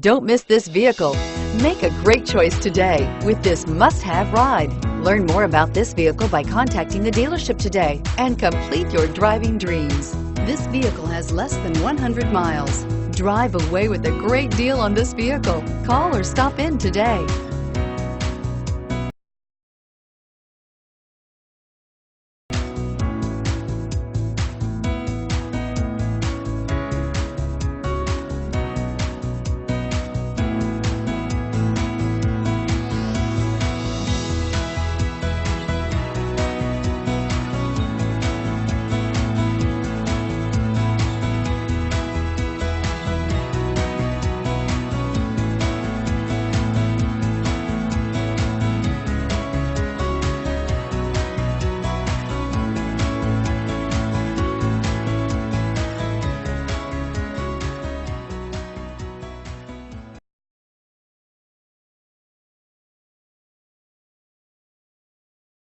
Don't miss this vehicle. Make a great choice today with this must-have ride. Learn more about this vehicle by contacting the dealership today and complete your driving dreams. This vehicle has less than 100 miles. Drive away with a great deal on this vehicle. Call or stop in today.